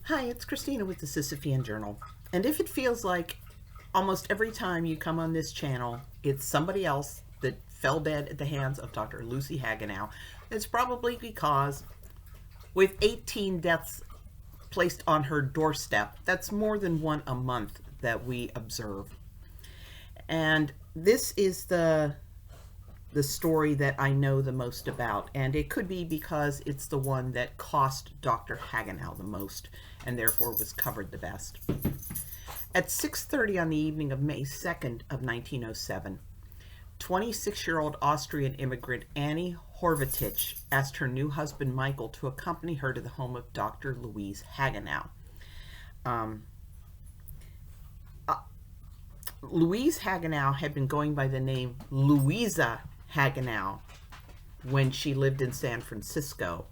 Hi, it's Christina with the Sisyphean Journal. And if it feels like almost every time you come on this channel, it's somebody else that fell dead at the hands of Dr. Louisa Hagenow, it's probably because with 18 deaths placed on her doorstep, that's more than one a month that we observe. And this is the story that I know the most about, and it could be because it's the one that cost Dr. Hagenow the most and therefore was covered the best. At 6:30 on the evening of May 2nd of 1907, 26-year-old Austrian immigrant Annie Horvatitch asked her new husband Michael to accompany her to the home of Dr. Louisa Hagenow. Louisa Hagenow had been going by the name Louisa Hagenow when she lived in San Francisco.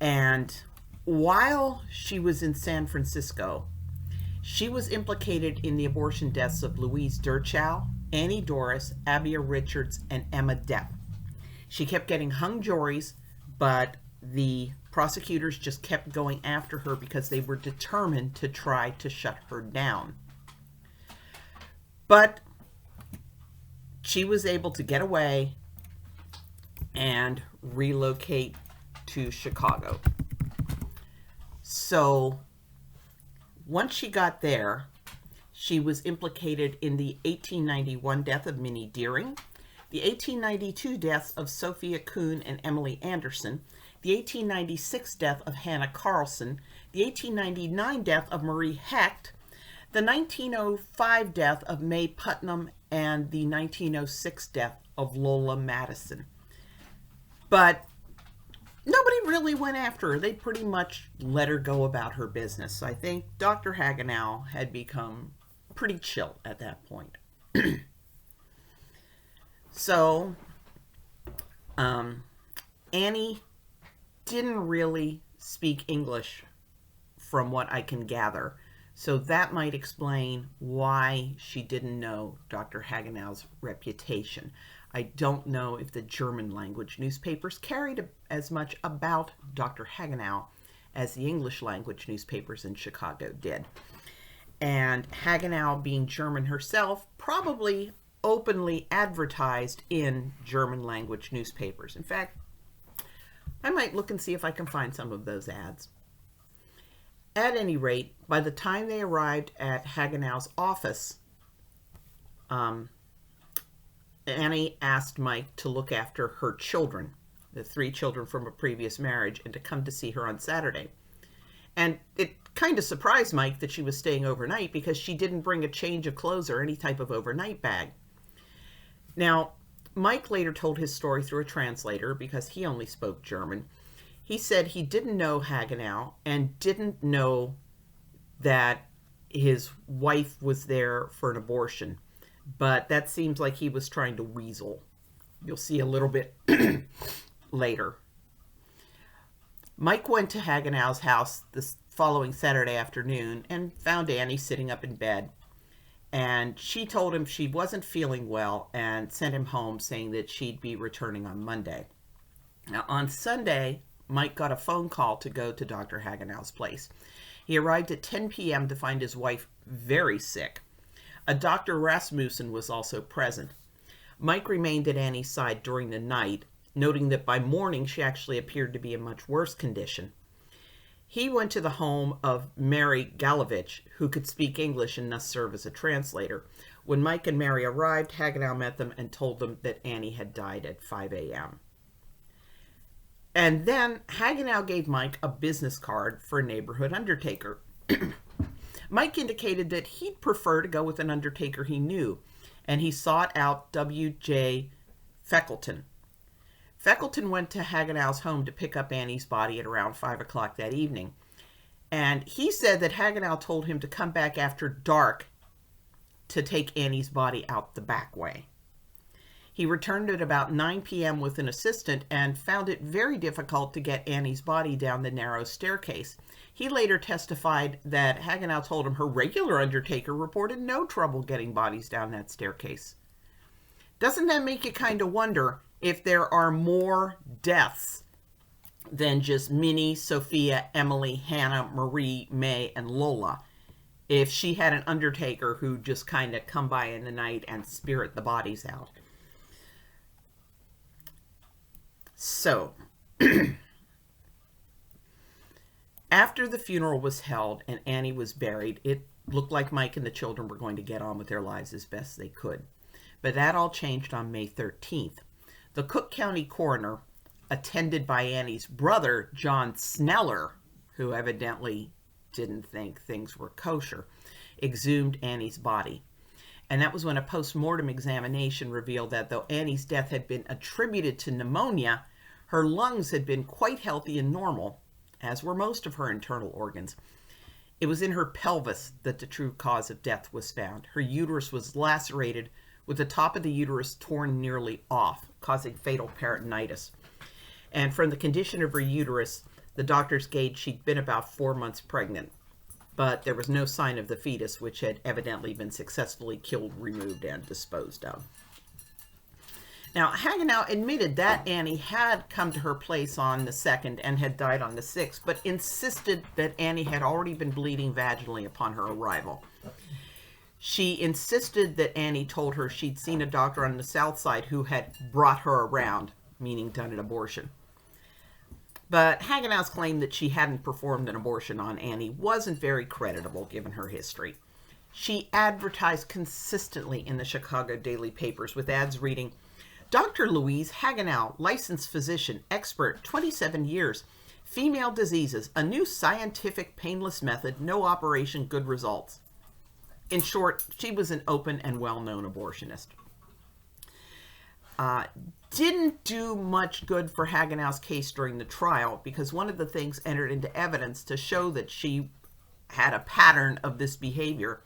And while she was in San Francisco, she was implicated in the abortion deaths of Louise Dirchow, Annie Doris, Abia Richards, and Emma Depp. She kept getting hung juries, but the prosecutors just kept going after her because they were determined to try to shut her down. But she was able to get away and relocate to Chicago. So once she got there, she was implicated in the 1891 death of Minnie Deering, the 1892 deaths of Sophia Kuhn and Emily Anderson, the 1896 death of Hannah Carlson, the 1899 death of Marie Hecht, the 1905 death of Mae Putnam, and the 1906 death of Lola Madison. But nobody really went after her. They pretty much let her go about her business. I think Dr. Hagenow had become pretty chill at that point. So, Annie didn't really speak English from what I can gather. So that might explain why she didn't know Dr. Hagenow's reputation. I don't know if the German language newspapers carried as much about Dr. Hagenow as the English language newspapers in Chicago did. And Hagenow, being German herself, probably openly advertised in German language newspapers. In fact, I might look and see if I can find some of those ads. At any rate, by the time they arrived at Hagenow's office, Annie asked Mike to look after her children, the 3 children from a previous marriage, and to come to see her on Saturday. And it kind of surprised Mike that she was staying overnight because she didn't bring a change of clothes or any type of overnight bag. Now, Mike later told his story through a translator because he only spoke German. He said he didn't know Hagenow and didn't know that his wife was there for an abortion. But that seems like he was trying to weasel. You'll see a little bit later. Mike went to Hagenow's house this following Saturday afternoon and found Annie sitting up in bed. And she told him she wasn't feeling well and sent him home saying that she'd be returning on Monday. Now, on Sunday, Mike got a phone call to go to Dr. Hagenow's place. He arrived at 10 p.m. to find his wife very sick. A Dr. Rasmussen was also present. Mike remained at Annie's side during the night, noting that by morning she actually appeared to be in much worse condition. He went to the home of Mary Galovich, who could speak English and thus serve as a translator. When Mike and Mary arrived, Hagenow met them and told them that Annie had died at 5 a.m. And then Hagenow gave Mike a business card for a neighborhood undertaker. Mike indicated that he'd prefer to go with an undertaker he knew, and he sought out W.J. Feckleton. Feckleton went to Hagenow's home to pick up Annie's body at around 5 o'clock that evening. And he said that Hagenow told him to come back after dark to take Annie's body out the back way. He returned at about 9 p.m. with an assistant and found it very difficult to get Annie's body down the narrow staircase. He later testified that Hagenow told him her regular undertaker reported no trouble getting bodies down that staircase. Doesn't that make you kind of wonder if there are more deaths than just Minnie, Sophia, Emily, Hannah, Marie, May, and Lola. If she had an undertaker who just kind of come by in the night and spirit the bodies out. So, after the funeral was held and Annie was buried, it looked like Mike and the children were going to get on with their lives as best they could. But that all changed on May 13th. The Cook County coroner, attended by Annie's brother, John Sneller, who evidently didn't think things were kosher, exhumed Annie's body. And that was when a post-mortem examination revealed that though Annie's death had been attributed to pneumonia, her lungs had been quite healthy and normal, as were most of her internal organs. It was in her pelvis that the true cause of death was found. Her uterus was lacerated, with the top of the uterus torn nearly off, causing fatal peritonitis. And from the condition of her uterus, the doctors gauged she'd been about 4 months pregnant. But there was no sign of the fetus, which had evidently been successfully killed, removed, and disposed of. Now, Hagenow admitted that Annie had come to her place on the 2nd and had died on the 6th, but insisted that Annie had already been bleeding vaginally upon her arrival. She insisted that Annie told her she'd seen a doctor on the south side who had brought her around, meaning done an abortion. But Hagenow's claim that she hadn't performed an abortion on Annie wasn't very creditable given her history. She advertised consistently in the Chicago daily papers with ads reading, Dr. Louise Hagenow, licensed physician, expert, 27 years, female diseases, a new scientific painless method, no operation, good results. In short, she was an open and well-known abortionist. Didn't do much good for Hagenow's case during the trial because one of the things entered into evidence to show that she had a pattern of this behavior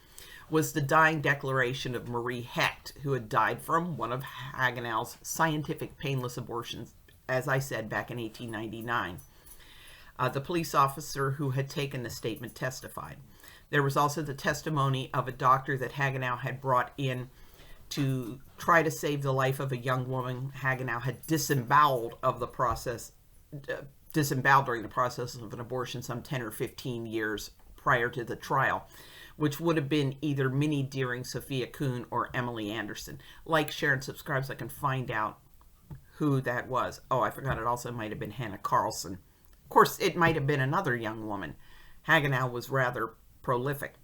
was the dying declaration of Marie Hecht, who had died from one of Hagenow's scientific painless abortions, as I said, back in 1899. The police officer who had taken the statement testified. There was also the testimony of a doctor that Hagenow had brought in to try to save the life of a young woman Hagenow had disemboweled during the process of an abortion some 10 or 15 years prior to the trial, which would have been either Minnie Deering, Sophia Kuhn, or Emily Anderson. Like, share, and subscribe so I can find out who that was. Oh, I forgot it also might have been Hannah Carlson. Of course, it might have been another young woman. Hagenow was rather prolific.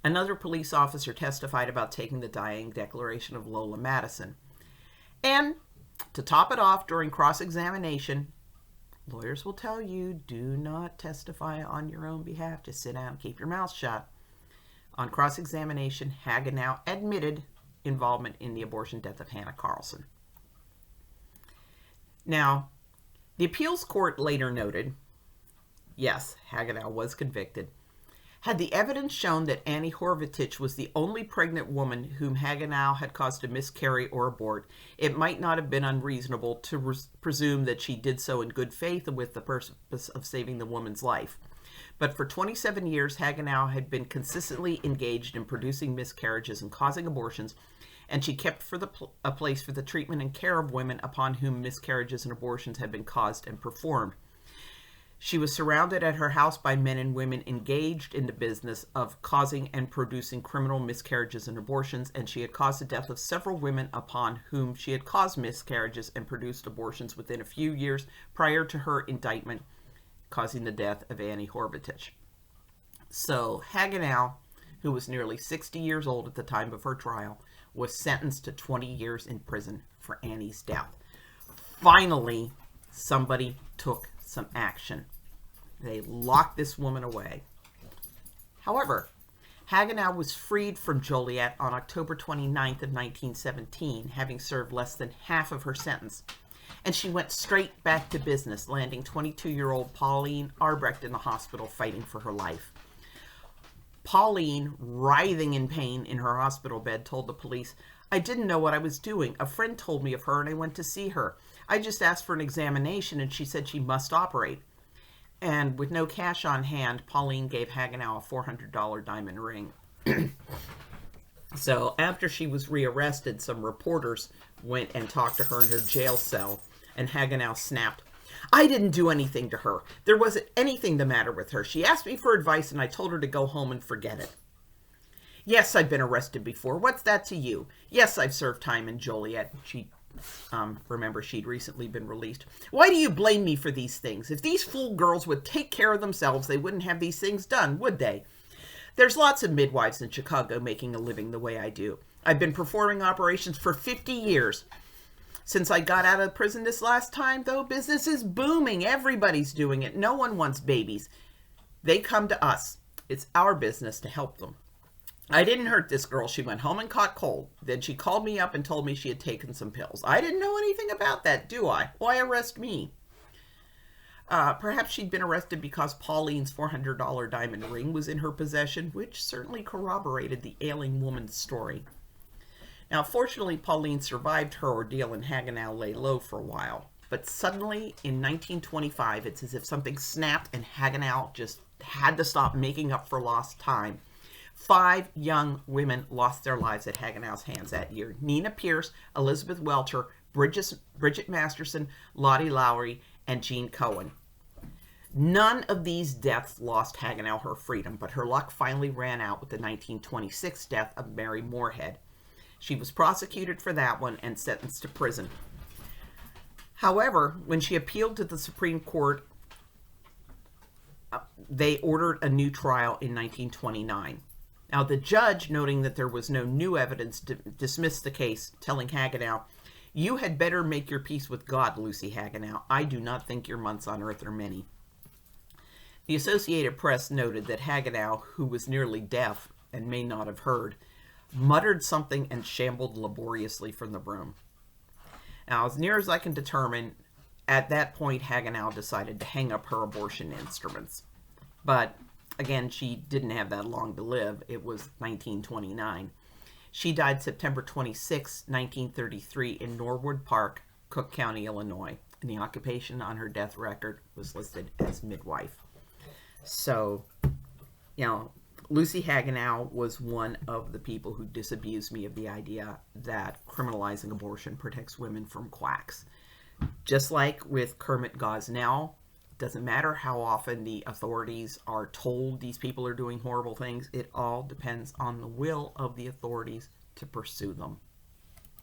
Another police officer testified about taking the dying declaration of Lola Madison. And to top it off, during cross-examination, lawyers will tell you, do not testify on your own behalf. Just sit down and keep your mouth shut. On cross-examination, Hagenow admitted involvement in the abortion death of Hannah Carlson. Now, the appeals court later noted, yes, Hagenow was convicted. Had the evidence shown that Annie Horvatitch was the only pregnant woman whom Hagenow had caused to miscarry or abort, it might not have been unreasonable to presume that she did so in good faith and with the purpose of saving the woman's life. But for 27 years, Hagenow had been consistently engaged in producing miscarriages and causing abortions, and she kept a place for the treatment and care of women upon whom miscarriages and abortions had been caused and performed. She was surrounded at her house by men and women engaged in the business of causing and producing criminal miscarriages and abortions, and she had caused the death of several women upon whom she had caused miscarriages and produced abortions within a few years prior to her indictment, causing the death of Annie Horvatitch. So Hagenow, who was nearly 60 years old at the time of her trial, was sentenced to 20 years in prison for Annie's death. Finally, somebody took some action. They locked this woman away. However, Hagenow was freed from Joliet on October 29th of 1917, having served less than half of her sentence. And she went straight back to business, landing 22-year-old Pauline Arbrecht in the hospital fighting for her life. Pauline, writhing in pain in her hospital bed, told the police, "I didn't know what I was doing. A friend told me of her and I went to see her. I just asked for an examination and she said she must operate." And with no cash on hand, Pauline gave Hagenow a $400 diamond ring. So after she was rearrested, some reporters went and talked to her in her jail cell, and Hagenow snapped, I didn't do anything to her. There wasn't anything the matter with her. She asked me for advice and I told her to go home and forget it. Yes, I've been arrested before. What's that to you? Yes, I've served time in Joliet. Remember, she'd recently been released. Why do you blame me for these things? If these fool girls would take care of themselves, they wouldn't have these things done, would they? There's lots of midwives in Chicago making a living the way I do. I've been performing operations for 50 years. Since I got out of prison this last time, though, business is booming. Everybody's doing it. No one wants babies. They come to us. It's our business to help them. I didn't hurt this girl. She went home and caught cold. Then she called me up and told me she had taken some pills. I didn't know anything about that, do I? Why arrest me? Perhaps she'd been arrested because Pauline's $400 diamond ring was in her possession, which certainly corroborated the ailing woman's story. Now, fortunately, Pauline survived her ordeal and Hagenow lay low for a while. But suddenly, in 1925, it's as if something snapped and Hagenow just had to stop making up for lost time. 5 young women lost their lives at Hagenow's hands that year. Nina Pierce, Elizabeth Welcher, Bridget Masterson, Lottie Lowry, and Jean Cohen. None of these deaths lost Hagenow her freedom, but her luck finally ran out with the 1926 death of Mary Moorhead. She was prosecuted for that one and sentenced to prison. However, when she appealed to the Supreme Court, they ordered a new trial in 1929. Now, the judge, noting that there was no new evidence, dismissed the case, telling Hagenow, "You had better make your peace with God, Lucy Hagenow. I do not think your months on earth are many." The Associated Press noted that Hagenow, who was nearly deaf and may not have heard, muttered something and shambled laboriously from the room. Now, as near as I can determine, at that point, Hagenow decided to hang up her abortion instruments. But again, she didn't have that long to live. It was 1929. She died September 26, 1933 in Norwood Park, Cook County, Illinois. And the occupation on her death record was listed as midwife. So, Lucy Hagenow was one of the people who disabused me of the idea that criminalizing abortion protects women from quacks. Just like with Kermit Gosnell, doesn't matter how often the authorities are told these people are doing horrible things. It all depends on the will of the authorities to pursue them.